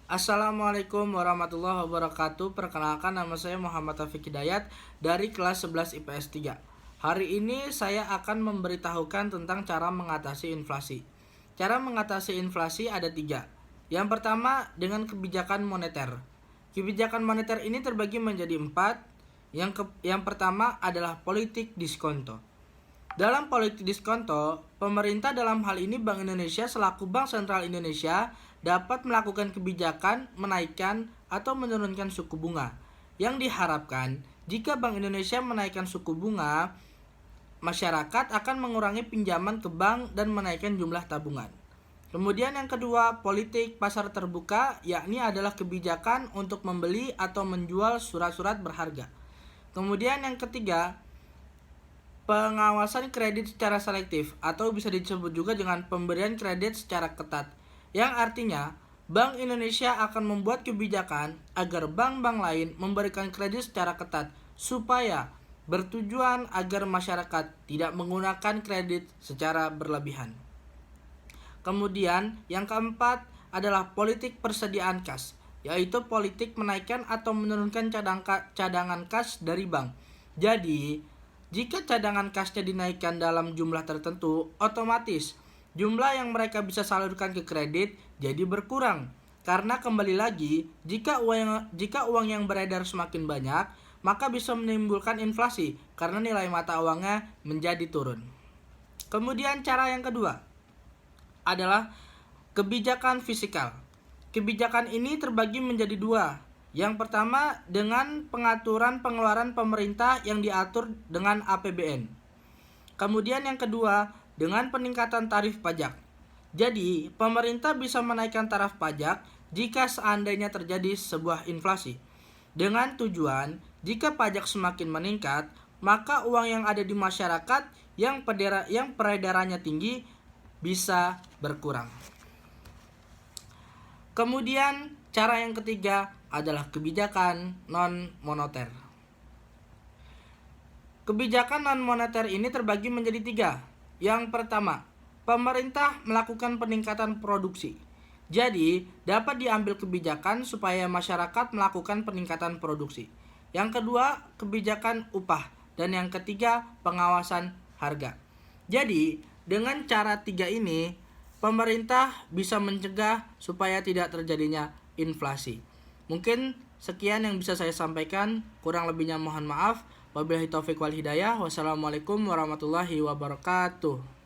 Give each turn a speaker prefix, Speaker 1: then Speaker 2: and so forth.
Speaker 1: Assalamualaikum warahmatullahi wabarakatuh. Perkenalkan, nama saya Muhammad Taufik Hidayat dari kelas 11 IPS 3. Hari ini saya akan memberitahukan tentang cara mengatasi inflasi. Cara mengatasi inflasi ada 3. Yang pertama, dengan kebijakan moneter. Kebijakan moneter ini terbagi menjadi 4. Yang pertama adalah politik diskonto. Dalam politik diskonto, pemerintah dalam hal ini Bank Indonesia selaku Bank Sentral Indonesia dapat melakukan kebijakan menaikkan atau menurunkan suku bunga. Yang diharapkan, jika Bank Indonesia menaikkan suku bunga, masyarakat akan mengurangi pinjaman ke bank dan menaikkan jumlah tabungan. Kemudian yang kedua, politik pasar terbuka, yakni adalah kebijakan untuk membeli atau menjual surat-surat berharga. Kemudian yang ketiga, pengawasan kredit secara selektif atau bisa disebut juga dengan pemberian kredit secara ketat, yang artinya Bank Indonesia akan membuat kebijakan agar bank-bank lain memberikan kredit secara ketat supaya bertujuan agar masyarakat tidak menggunakan kredit secara berlebihan. Kemudian yang keempat adalah politik persediaan kas, yaitu politik menaikkan atau menurunkan cadangan kas dari bank. Jadi, jika cadangan kasnya dinaikkan dalam jumlah tertentu, otomatis jumlah yang mereka bisa salurkan ke kredit jadi berkurang. Karena kembali lagi, jika uang yang beredar semakin banyak, maka bisa menimbulkan inflasi karena nilai mata uangnya menjadi turun. Kemudian cara yang kedua adalah kebijakan fiskal. Kebijakan ini terbagi menjadi 2. Yang pertama dengan pengaturan pengeluaran pemerintah yang diatur dengan APBN. Kemudian yang kedua dengan peningkatan tarif pajak. Jadi, pemerintah bisa menaikkan tarif pajak jika seandainya terjadi sebuah inflasi. Dengan tujuan, jika pajak semakin meningkat, maka uang yang ada di masyarakat yang peredarannya tinggi bisa berkurang. Kemudian, cara yang ketiga adalah kebijakan non-moneter. Kebijakan non-moneter ini terbagi menjadi 3. Yang pertama, pemerintah melakukan peningkatan produksi. Jadi, dapat diambil kebijakan supaya masyarakat melakukan peningkatan produksi. Yang kedua, kebijakan upah. Dan yang ketiga, pengawasan harga. Jadi, dengan cara 3 ini, pemerintah bisa mencegah supaya tidak terjadinya inflasi. Mungkin sekian yang bisa saya sampaikan, kurang lebihnya mohon maaf. Wabillahi taufiq wal hidayah. Wassalamualaikum warahmatullahi wabarakatuh.